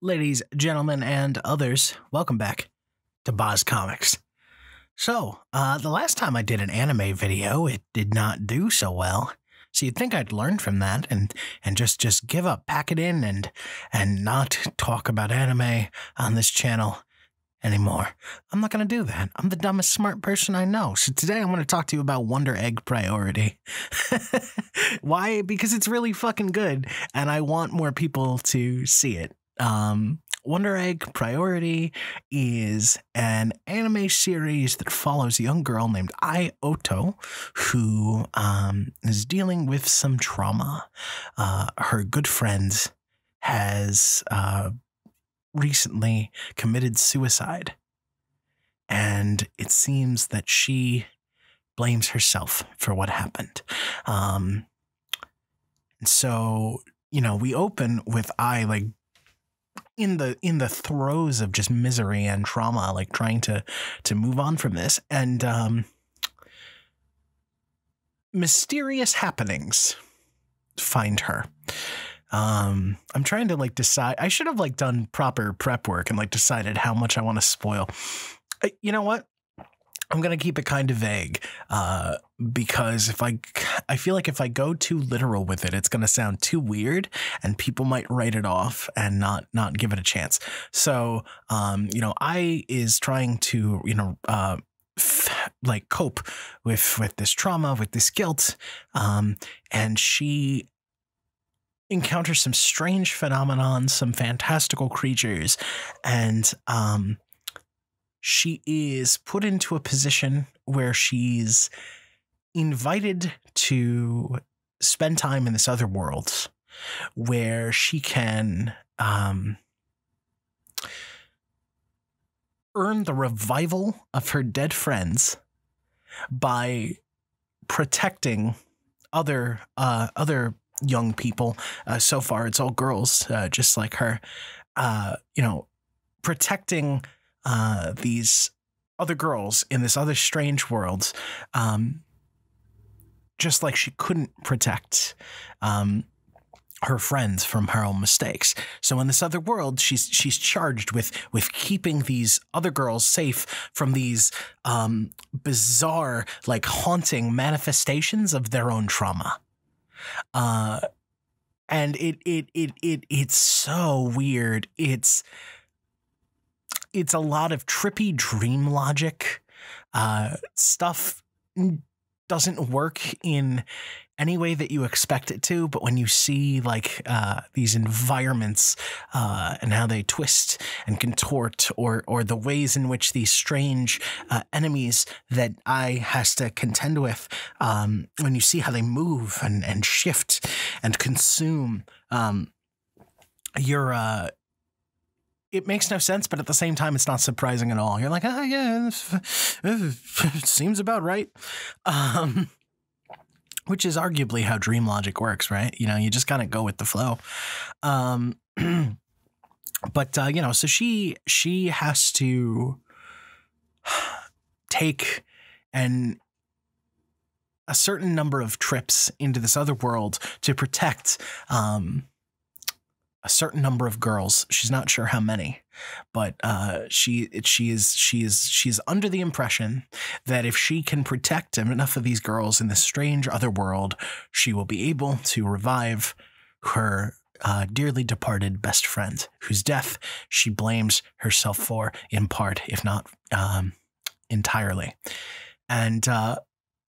Ladies, gentlemen, and others, welcome back to Boz Comics. So, the last time I did an anime video, it did not do so well. So you'd think I'd learn from that and just give up, pack it in, and not talk about anime on this channel anymore. I'm not going to do that. I'm the dumbest smart person I know. So today I'm going to talk to you about Wonder Egg Priority. Why? Because it's really fucking good, and I want more people to see it. Wonder Egg Priority is an anime series that follows a young girl named Ai Oto who is dealing with some trauma. Her good friend has recently committed suicide, and it seems that she blames herself for what happened. And so, you know, we open with Ai like in the throes of just misery and trauma, like trying to move on from this, and mysterious happenings find her. I'm trying to like decide. I should have like done proper prep work and like decided how much I want to spoil. You know what? I'm going to keep it kind of vague, because if I feel like if I go too literal with it, it's going to sound too weird and people might write it off and not give it a chance. So, you know, I is trying to, you know, like cope with this trauma, with this guilt. And she encounters some strange phenomenon, some fantastical creatures, and, she is put into a position where she's invited to spend time in this other world where she can earn the revival of her dead friends by protecting other young people. So far, it's all girls, just like her, you know, protecting these other girls in this other strange world, just like she couldn't protect her friends from her own mistakes. So in this other world, she's charged with keeping these other girls safe from these bizarre, like haunting manifestations of their own trauma. And it's so weird. It's a lot of trippy dream logic. Stuff doesn't work in any way that you expect it to, but when you see like these environments and how they twist and contort, or the ways in which these strange enemies that Ai has to contend with, when you see how they move and shift and consume, it makes no sense, but at the same time, it's not surprising at all. You're like, oh, yeah, it seems about right. Which is arguably how dream logic works, right? You know, you just kind of go with the flow. But, you know, so she has to take a certain number of trips into this other world to protect a certain number of girls. She's not sure how many, but she's under the impression that if she can protect enough of these girls in this strange other world, she will be able to revive her dearly departed best friend, whose death she blames herself for, in part, if not entirely. And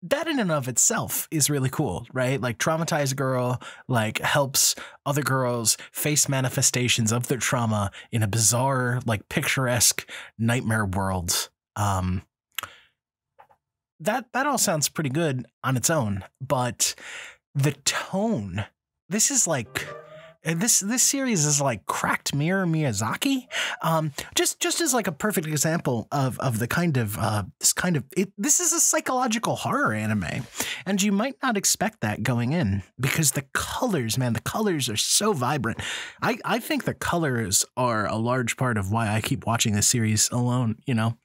that in and of itself is really cool, right? Like, traumatized girl, like, helps other girls face manifestations of their trauma in a bizarre, like, picturesque nightmare world. That all sounds pretty good on its own, but the tone, this is like, this series is like cracked mirror Miyazaki. Just as like a perfect example of the kind of this is a psychological horror anime, and you might not expect that going in, because the colors, man, the colors are so vibrant. I think the colors are a large part of why I keep watching this series alone. You know,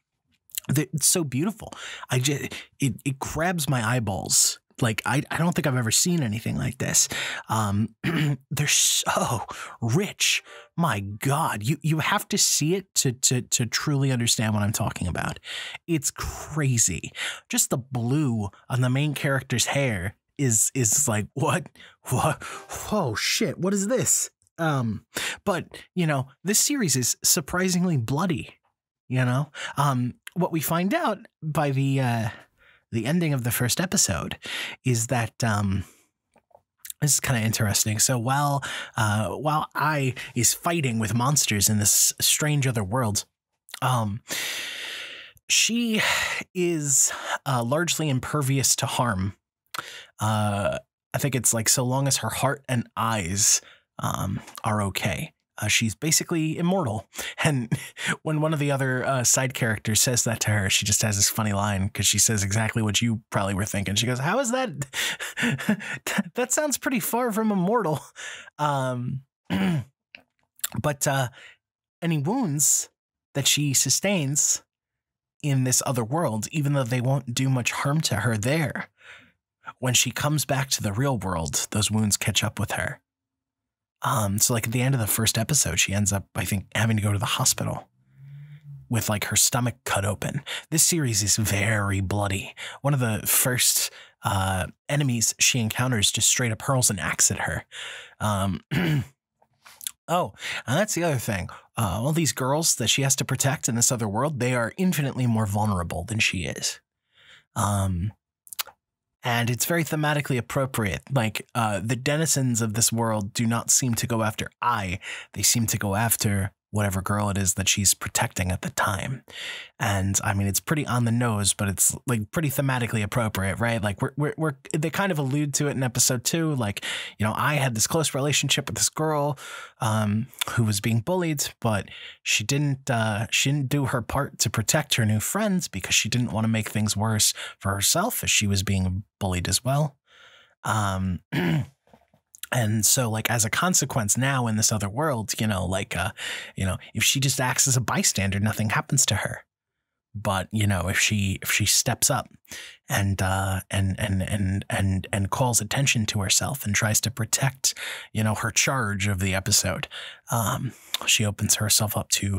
it's so beautiful. It grabs my eyeballs. Like, I don't think I've ever seen anything like this. They're so rich, my God, you have to see it to truly understand what I'm talking about. It's crazy. Just the blue on the main character's hair is like, what? Oh shit, what is this? But you know, this series is surprisingly bloody, you know? What we find out by the ending of the first episode is that this is kind of interesting. So while I is fighting with monsters in this strange other world, she is largely impervious to harm. I think it's like so long as her heart and eyes are okay. She's basically immortal. And when one of the other side characters says that to her, she just has this funny line because she says exactly what you probably were thinking. She goes, "How is that? That sounds pretty far from immortal." But any wounds that she sustains in this other world, even though they won't do much harm to her there, when she comes back to the real world, those wounds catch up with her. So like at the end of the first episode, she ends up, I think, having to go to the hospital with like her stomach cut open. This series is very bloody. One of the first enemies she encounters just straight up hurls an axe at her. Oh, and that's the other thing. All these girls that she has to protect in this other world, they are infinitely more vulnerable than she is. And it's very thematically appropriate. Like, the denizens of this world do not seem to go after I. They seem to go after whatever girl it is that she's protecting at the time. And I mean, it's pretty on the nose, but it's like pretty thematically appropriate, right? Like they kind of allude to it in episode 2. Like, you know, I had this close relationship with this girl, who was being bullied, but she didn't do her part to protect her new friends because she didn't want to make things worse for herself as she was being bullied as well. And so, like, as a consequence now in this other world, you know, like, you know, if she just acts as a bystander, nothing happens to her. But, you know, if she steps up and calls attention to herself and tries to protect, you know, her charge of the episode, she opens herself up to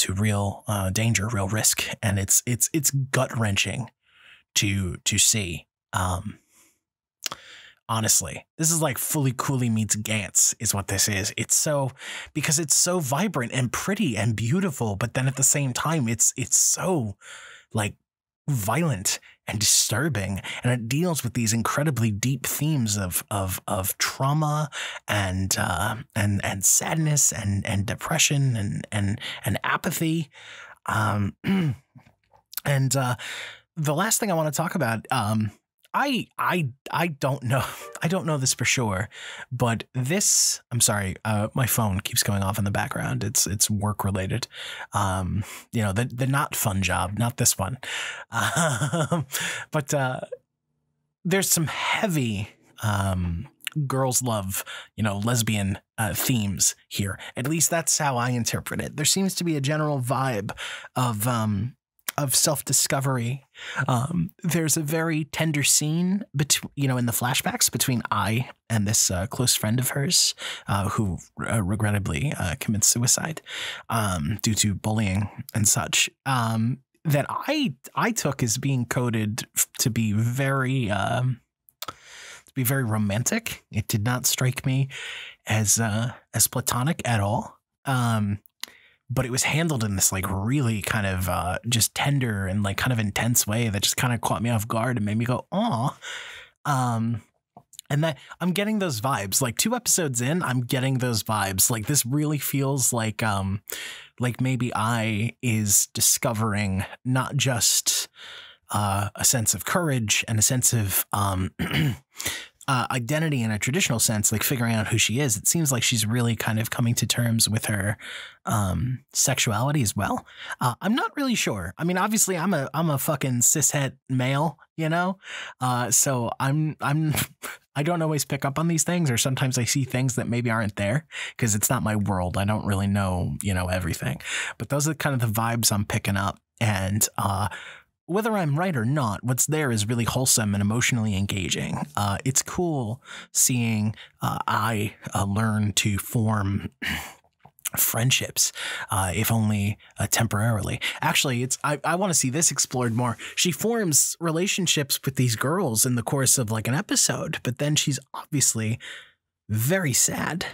real danger, real risk. And it's gut wrenching to see. Honestly, this is like Fully Cooley meets Gantz is what this is. It's so, because it's so vibrant and pretty and beautiful, but then at the same time, it's so like violent and disturbing, and it deals with these incredibly deep themes of trauma and sadness and depression and apathy. And the last thing I want to talk about, I don't know. I don't know this for sure, but this, I'm sorry, my phone keeps going off in the background. It's work related. You know, the not fun job, not this one. But there's some heavy girls love, you know, lesbian themes here. At least that's how I interpret it. There seems to be a general vibe of self-discovery. There's a very tender scene between, you know, in the flashbacks between I and this close friend of hers, who regrettably commits suicide due to bullying and such. That I took as being coded to be very romantic. It did not strike me as platonic at all. But it was handled in this like really kind of just tender and like kind of intense way that just kind of caught me off guard and made me go, "Aw." And that I'm getting those vibes. Like 2 episodes in, I'm getting those vibes. Like this really feels like maybe I is discovering not just a sense of courage and a sense of identity in a traditional sense, like figuring out who she is. It seems like she's really kind of coming to terms with her sexuality as well. I'm not really sure. I mean, obviously I'm a fucking cishet male, you know? So I don't always pick up on these things, or sometimes I see things that maybe aren't there because it's not my world. I don't really know, you know, everything, but those are kind of the vibes I'm picking up. And, whether I'm right or not, what's there is really wholesome and emotionally engaging. It's cool seeing I learn to form friendships, if only temporarily. Actually, I want to see this explored more. She forms relationships with these girls in the course of like an episode, but then she's obviously very sad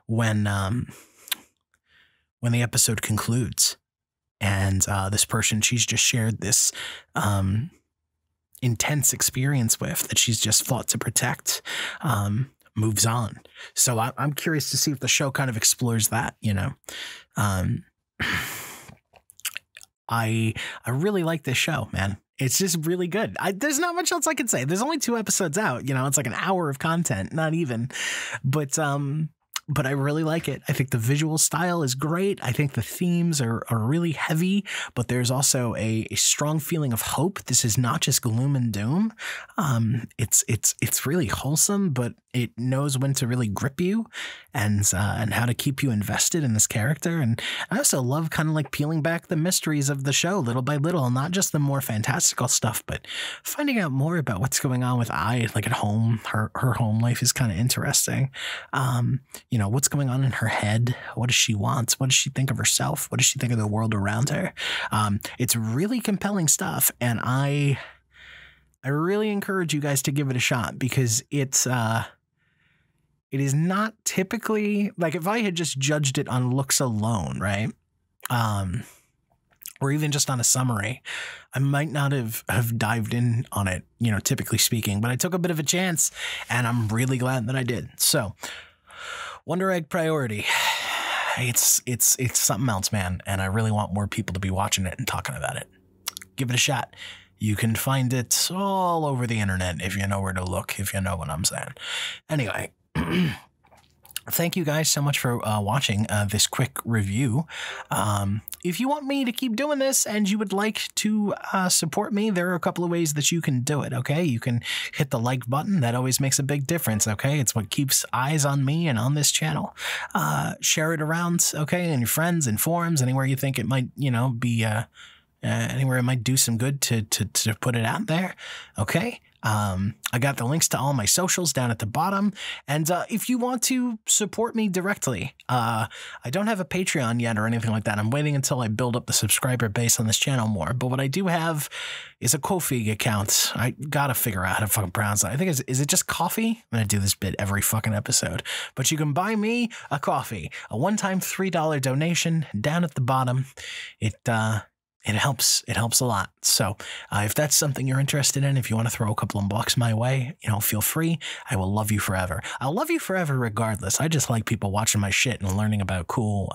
when the episode concludes, and this person she's just shared this intense experience with, that she's just fought to protect, moves on. So I'm curious to see if the show kind of explores that, you know. I really like this show, man. It's just really good. There's not much else I can say. There's only 2 episodes out, you know, it's like an hour of content, not even, but I really like it. I think the visual style is great. I think the themes are really heavy, but there's also a strong feeling of hope. This is not just gloom and doom. It's really wholesome, but it knows when to really grip you and how to keep you invested in this character. And I also love kind of like peeling back the mysteries of the show little by little, not just the more fantastical stuff, but finding out more about what's going on with Ai, like at home. Her home life is kind of interesting. You know, what's going on in her head? What does she want? What does she think of herself? What does she think of the world around her? It's really compelling stuff, and I really encourage you guys to give it a shot, because it is not typically, like, if I had just judged it on looks alone, right? Or even just on a summary, I might not have dived in on it, you know, typically speaking, but I took a bit of a chance, and I'm really glad that I did. So Wonder Egg Priority. It's something else, man. And I really want more people to be watching it and talking about it. Give it a shot. You can find it all over the internet if you know where to look, if you know what I'm saying. Anyway, thank you guys so much for watching this quick review. If you want me to keep doing this and you would like to support me, there are a couple of ways that you can do it, okay? You can hit the like button. That always makes a big difference, okay? It's what keeps eyes on me and on this channel. Share it around, okay, and your friends and forums, anywhere you think it might, you know, be anywhere it might do some good to put it out there, okay? I got the links to all my socials down at the bottom. And if you want to support me directly, I don't have a Patreon yet or anything like that. I'm waiting until I build up the subscriber base on this channel more. But what I do have is a Ko-fi account. I gotta figure out how to fucking pronounce it. I think is it just coffee? I'm gonna do this bit every fucking episode. But you can buy me a coffee, a one-time $3 donation down at the bottom. It helps a lot. So if that's something you're interested in, if you want to throw a couple of bucks my way, you know, feel free. I will love you forever. I'll love you forever regardless. I just like people watching my shit and learning about cool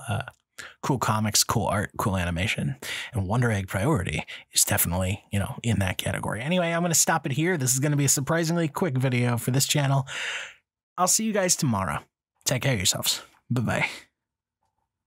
comics, cool art, cool animation. And Wonder Egg Priority is definitely, you know, in that category. Anyway, I'm going to stop it here. This is going to be a surprisingly quick video for this channel. I'll see you guys tomorrow. Take care of yourselves. Bye-bye.